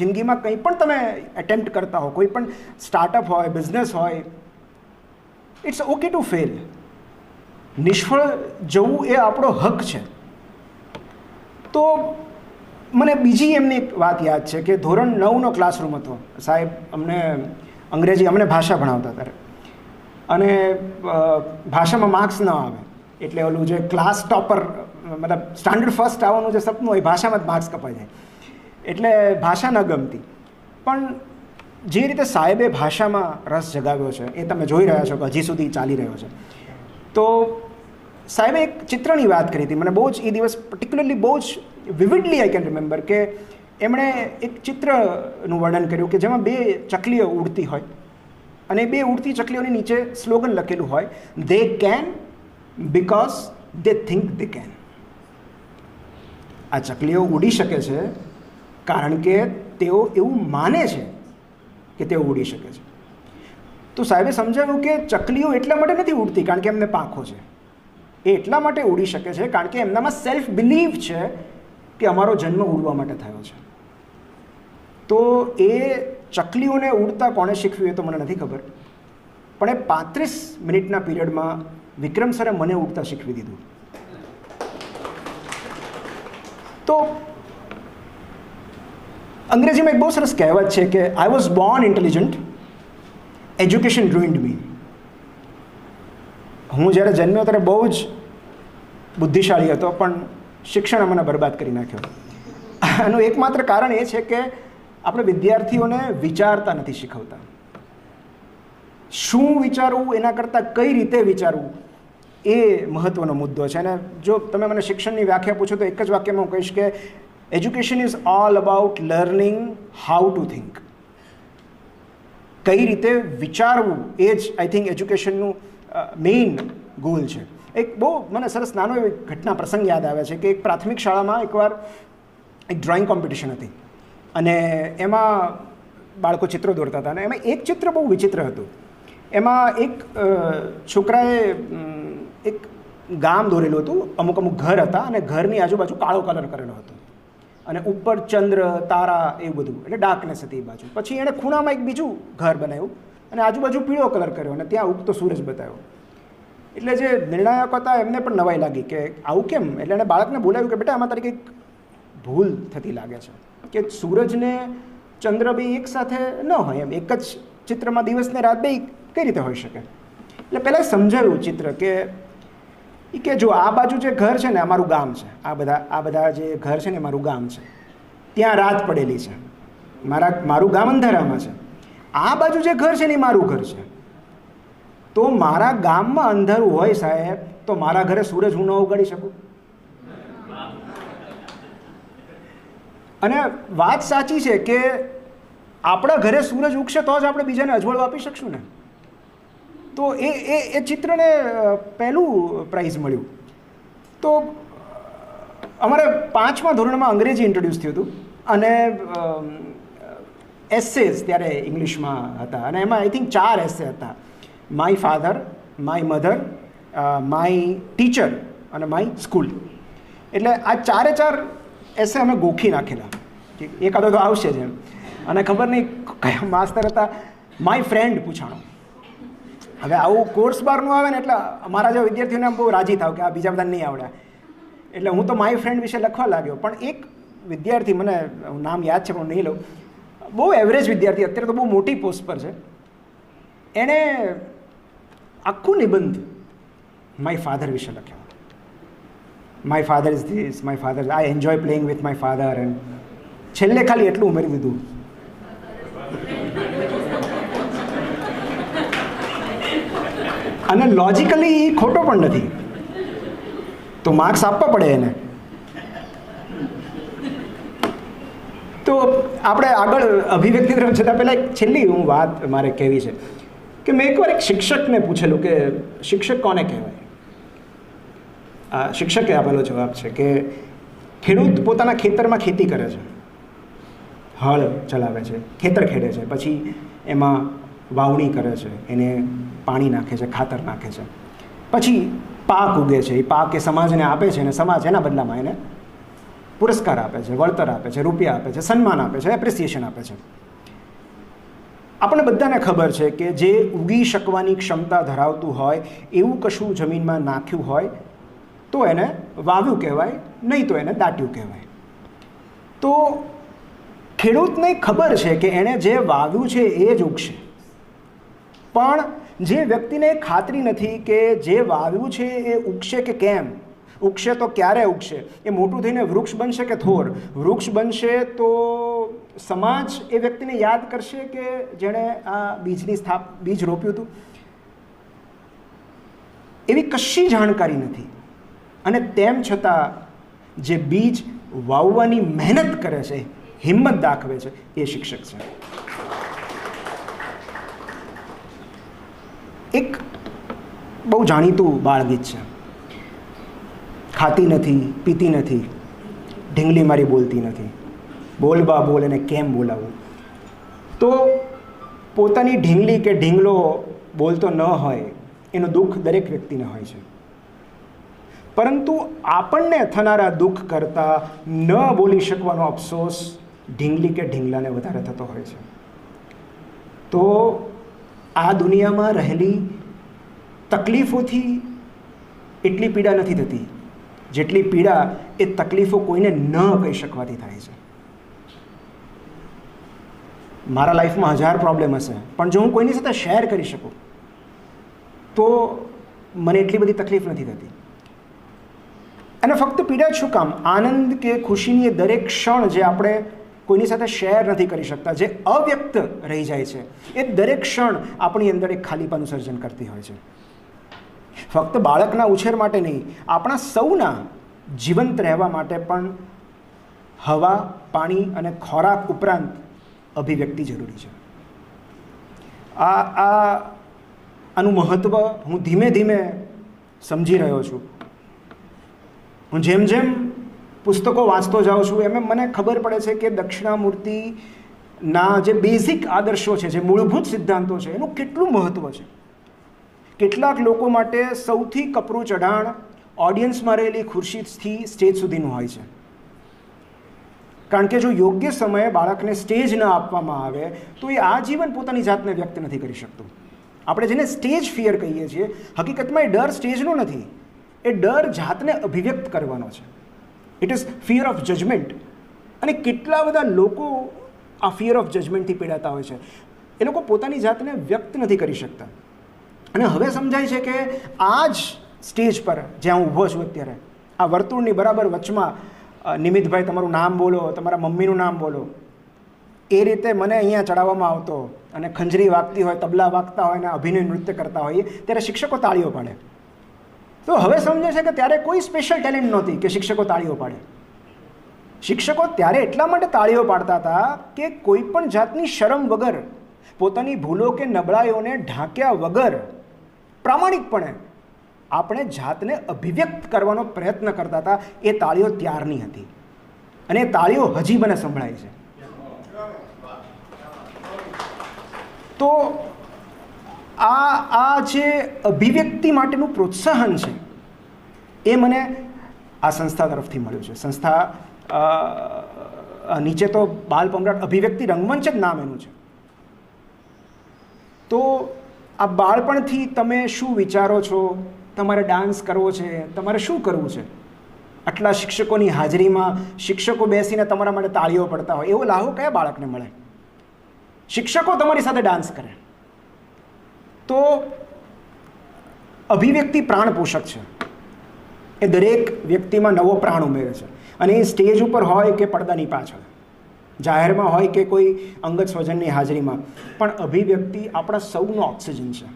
જિંદગીમાં કંઈ પણ તમે એટેમ્પ્ટ કરતા હો, કોઈ પણ સ્ટાર્ટઅપ હોય, બિઝનેસ હોય, ઇટ્સ ઓકે ટુ ફેલ. નિષ્ફળ જવું એ આપણો હક છે. તો મને બીજી એમની એક વાત યાદ છે કે ધોરણ 9નો ક્લાસરૂમ હતો. સાહેબ અમને અંગ્રેજી, અમને ભાષા ભણાવતા ત્યારે, અને ભાષામાં માર્ક્સ ન આવે એટલે ઓલું જે ક્લાસ ટોપર, મતલબ સ્ટાન્ડર્ડ ફર્સ્ટ આવવાનું જે સપનું હોય, ભાષામાં જ માર્ક્સ કપાઈ જાય, એટલે ભાષા ન ગમતી. પણ જે રીતે સાહેબે ભાષામાં રસ જગાવ્યો છે એ તમે જોઈ રહ્યા છો કે હજી સુધી ચાલી રહ્યો છે. તો સાહેબે એક ચિત્રની વાત કરી હતી, મને બહુ જ એ દિવસ પર્ટિક્યુલરલી બહુ જ વિવિડલી આઈ કેન રિમેમ્બર, કે એમણે એક ચિત્રનું વર્ણન કર્યું કે જેમાં 2 ચકલીઓ ઉડતી હોય અને 2 ઉડતી ચકલીઓની નીચે સ્લોગન લખેલું હોય, they can because they think they can. આ ચકલીઓ ઉડી શકે છે કારણ કે તેઓ એવું માને છે કે તેઓ ઉડી શકે છે. તો સાહેબે સમજાવ્યું કે ચકલીઓ એટલા માટે નથી ઉડતી કારણ કે એમને પાંખો છે, એ એટલા માટે ઉડી શકે છે કારણ કે એમનામાં સેલ્ફ બિલીફ છે કે અમારો જન્મ ઉડવા માટે થયો છે. તો એ ચકલીઓને ઉડતા કોણે શીખવ્યું એ તો મને નથી ખબર, પણ એ 35 મિનિટના પીરિયડમાં વિક્રમ સરે મને ઉડતા શીખવી દીધું. તો અંગ્રેજીમાં એક બહુ સરસ કહેવત છે કે I was born intelligent, education ruined me. હું જ્યારે જન્મ્યો ત્યારે બહુ જ બુદ્ધિશાળી હતો, પણ શિક્ષણે મને બરબાદ કરી નાખ્યો. આનું એકમાત્ર કારણ એ છે કે આપણે વિદ્યાર્થીઓને વિચારતા નથી શીખવતા. શું વિચારવું એના કરતાં કઈ રીતે વિચારવું એ મહત્ત્વનો મુદ્દો છે. અને જો તમે મને શિક્ષણની વ્યાખ્યા પૂછો તો એક જ વાક્યમાં હું કહીશ કે education is all about learning how to think. કઈ રીતે વિચારવું એ જ આઈ થિંક એજ્યુકેશનનું મેઇન ગોલ છે. એક બહુ મને સરસ નાનો એવી ઘટના પ્રસંગ યાદ આવે છે કે એક પ્રાથમિક શાળામાં એકવાર એક ડ્રોઈંગ કોમ્પિટિશન હતી અને એમાં બાળકો ચિત્રો દોરતા હતા, અને એમાં એક ચિત્ર બહુ વિચિત્ર હતું. એમાં એક છોકરાએ એક ગામ દોરેલું હતું, અમુક ઘર હતા અને ઘરની આજુબાજુ કાળો કલર કરેલો હતો અને ઉપર ચંદ્ર, તારા એવું બધું, એટલે ડાર્કનેસ હતી એ બાજુ. પછી એણે ખૂણામાં એક બીજું ઘર બનાવ્યું અને આજુબાજુ પીળો કલર કર્યો અને ત્યાં ઉગતો સૂરજ બતાવ્યો. એટલે જે નિર્ણાયક હતા એમને પણ નવાઈ લાગી કે આવું કેમ. એટલે એણે બાળકને બોલાવ્યું કે બેટા આમાં તારી કંઈક ભૂલ થતી લાગે છે, કે સૂરજને ચંદ્ર બે એક સાથે ન હોય, એમ એક જ ચિત્રમાં દિવસ ને રાત બે કઈ રીતે હોઈ શકે. એટલે પહેલાં સમજાવ્યું ચિત્ર કે જો આ બાજુ જે ઘર છે ને અમારું ગામ છે, આ બધા જે ઘર છે ને મારું ગામ છે, ત્યાં રાત પડેલી છે, મારું ગામ અંધારામાં છે. આ બાજુ જે ઘર છે ને એ મારું ઘર છે. તો મારા ગામમાં અંધારું હોય સાહેબ, તો મારા ઘરે સૂરજ હું ન ઉગાડી શકું. અને વાત સાચી છે કે આપણા ઘરે સૂરજ ઉગશે તો જ આપણે બીજાને અજવાળું આપી શકશું ને. તો એ ચિત્રને પહેલું પ્રાઇઝ મળ્યું. તો અમારે 5મા ધોરણમાં અંગ્રેજી ઇન્ટ્રોડ્યુસ થયું હતું અને એસેઝ ત્યારે ઇંગ્લિશમાં હતા અને એમાં આઈ થિંક 4 એસે હતા. My father, my mother, my teacher અને માય સ્કૂલ. એટલે આ 4 એસે અમે ગોખી નાખેલા, એકાદો તો આવશે જ એમ. અને ખબર નહીં કયા માસ્તર હતા, માય ફ્રેન્ડ પૂછાણો. હવે આવું કોર્સ બહારનું આવે ને એટલે અમારા જેવા વિદ્યાર્થીઓને આમ બહુ રાજી થાવ કે આ બીજા બધા નહીં આવડ્યા. એટલે હું તો માય ફ્રેન્ડ વિશે લખવા લાગ્યો. પણ એક વિદ્યાર્થી, મને નામ યાદ છે પણ નહીં લઉં, બહુ એવરેજ વિદ્યાર્થી, અત્યારે તો બહુ મોટી પોસ્ટ પર છે, એણે આખું નિબંધ માય ફાધર વિશે લખ્યો. My father is this, my father, I enjoy playing with my father, and છેલ્લે ખાલી એટલું ઉમેરી દીધું, અને લોજિકલી ખોટો પણ નથી, તો માર્ક્સ આપવા પડે એને. તો આપણે આગળ અભિવ્યક્તિ તરફ જતાં પહેલાં એક છેલ્લી હું વાત મારે કહેવી છે કે મેં એકવાર એક શિક્ષકને પૂછેલું કે શિક્ષક કોને કહેવાય. શિક્ષકે આપેલો જવાબ છે કે ખેડૂત પોતાના ખેતરમાં ખેતી કરે છે, હળ ચલાવે છે, ખેતર ખેડે છે, પછી એમાં વાવણી કરે છે, એને પાણી નાખે છે, ખાતર નાખે છે, પછી પાક ઉગે છે, એ પાક એ સમાજને આપે છે અને સમાજ એના બદલામાં એને પુરસ્કાર આપે છે, વળતર આપે છે, રૂપિયા આપે છે, સન્માન આપે છે, એપ્રિસિએશન આપે છે. આપણે બધાને ખબર છે કે જે ઉગી શકવાની ક્ષમતા ધરાવતું હોય એવું કશું જમીનમાં નાખ્યું હોય તો એને વાવ્યું કહેવાય, નહીં તો એને દાટ્યું કહેવાય. તો ખેડૂતને ખબર છે કે એણે જે વાવ્યું છે એ જ ઉગશે, પણ જે વ્યક્તિને ખાતરી નથી કે જે વાવ્યું છે એ ઉગશે કે કેમ, ઉગશે તો ક્યારે ઉગશે, એ મોટું થઈને વૃક્ષ બનશે કે થોર, વૃક્ષ બનશે તો સમાજ એ વ્યક્તિને યાદ કરશે કે જેણે આ બીજ રોપ્યું હતું. એવી કશી જાણકારી નથી. અને તેમ છતાં જે બીજ વાવવાની મહેનત કરે છે, હિંમત દાખવે છે, એ શિક્ષક છે. એક બહુ જાણીતું બાળગીત છે. ખાતી નથી, પીતી નથી, ઢીંગલી મારી બોલતી નથી, બોલ બા બોલ એને કેમ બોલાવું. તો પોતાની ઢીંગલી કે ઢીંગલો બોલતો ન હોય એનું દુઃખ દરેક વ્યક્તિને હોય છે, પરંતુ આપણને થનારા દુઃખ કરતાં ન બોલી શકવાનો અફસોસ ઢીંગલી કે ઢીંગલાને વધારે થતો હોય છે. તો આ દુનિયામાં રહેલી તકલીફોથી એટલી પીડા નથી થતી જેટલી પીડા એ તકલીફો કોઈને ન કહી શકવાથી થાય છે. મારા લાઈફમાં 1000 પ્રોબ્લેમ હશે, પણ જો હું કોઈની સાથે શેર કરી શકું તો મને એટલી બધી તકલીફ નથી થતી. અને ફક્ત પીડા જ શું કામ, આનંદ કે ખુશીની દરેક ક્ષણ જે આપણે કોઈની સાથે શેર નથી કરી શકતા, જે અવ્યક્ત રહી જાય છે, એ દરેક ક્ષણ આપણી અંદર એક ખાલીપાનું સર્જન કરતી હોય છે. ફક્ત બાળકના ઉછેર માટે નહીં, આપણા સૌના જીવંત રહેવા માટે પણ હવા, પાણી અને ખોરાક ઉપરાંત અભિવ્યક્તિ જરૂરી છે. આનું મહત્ત્વ હું ધીમે ધીમે સમજી રહ્યો છું. હું જેમ જેમ પુસ્તકો વાંચતો જાઉં છું એમ મને ખબર પડે છે કે દક્ષિણામૂર્તિના જે બેઝિક આદર્શો છે, જે મૂળભૂત સિદ્ધાંતો છે, એનું કેટલું મહત્ત્વ છે. કેટલાક લોકો માટે સૌથી કપરું ચઢાણ ઓડિયન્સમાં રહેલી ખુરશીથી સ્ટેજ સુધીનું હોય છે. કારણ કે જો યોગ્ય સમયે બાળકને સ્ટેજ ન આપવામાં આવે તો એ આજીવન પોતાની જાતને વ્યક્ત નથી કરી શકતું. આપણે જેને સ્ટેજ ફિયર કહીએ છીએ, હકીકતમાં એ ડર સ્ટેજનો નથી, એ ડર જાતને અભિવ્યક્ત કરવાનો છે. It is fear of judgement. અને કેટલા બધા લોકો આ ફિયર ઓફ જજમેન્ટથી પીડાતા હોય છે. એ લોકો પોતાની જાતને વ્યક્ત નથી કરી શકતા. અને હવે સમજાય છે કે આ જ સ્ટેજ પર જ્યાં હું ઊભો છું અત્યારે, આ વર્તુળની બરાબર વચમાં નિમિતભાઈ તમારું નામ બોલો, તમારા મમ્મીનું નામ બોલો, એ રીતે મને અહીંયા ચડાવવામાં આવતો અને ખંજરી વાગતી હોય, તબલા વાગતા હોય અને અભિનય નૃત્ય કરતા હોઈએ ત્યારે શિક્ષકો તાળીઓ પાડે. તો હવે સમજે છે કે ત્યારે કોઈ સ્પેશિયલ ટેલેન્ટ નહોતી કે શિક્ષકો તાળીઓ પાડે. શિક્ષકો ત્યારે એટલા માટે તાળીઓ પાડતા હતા કે કોઈ પણ જાતની શરમ વગર, પોતાની ભૂલો કે નબળાઈઓને ઢાંક્યા વગર પ્રામાણિકપણે આપણે જાતને અભિવ્યક્ત કરવાનો પ્રયત્ન કરતા હતા. એ તાળીઓ ત્યારની હતી અને એ તાળીઓ હજી મને સંભળાય છે. તો આ જે અભિવ્યક્તિ માટેનું પ્રોત્સાહન છે એ મને આ સંસ્થા તરફથી મળ્યું છે. સંસ્થા નીચે તો બાલ પમરાટ અભિવ્યક્તિ રંગમંચ જ નામ એનું છે. તો આ બાળપણથી તમે શું વિચારો છો, તમારે ડાન્સ કરવો છે, તમારે શું કરવું છે, આટલા શિક્ષકોની હાજરીમાં શિક્ષકો બેસીને તમારા માટે તાળીઓ પડતા હોય, એવો લાહો કયા બાળકને મળે? શિક્ષકો તમારી સાથે ડાન્સ કરે તો અભિવ્યક્તિ પ્રાણ પોષક છે. એ દરેક વ્યક્તિમાં નવો પ્રાણ ઉમેરે છે. અને એ સ્ટેજ ઉપર હોય કે પડદાની પાછળ, જાહેરમાં હોય કે કોઈ અંગત સ્વજનની હાજરીમાં, પણ અભિવ્યક્તિ આપણા સૌનો ઓક્સિજન છે.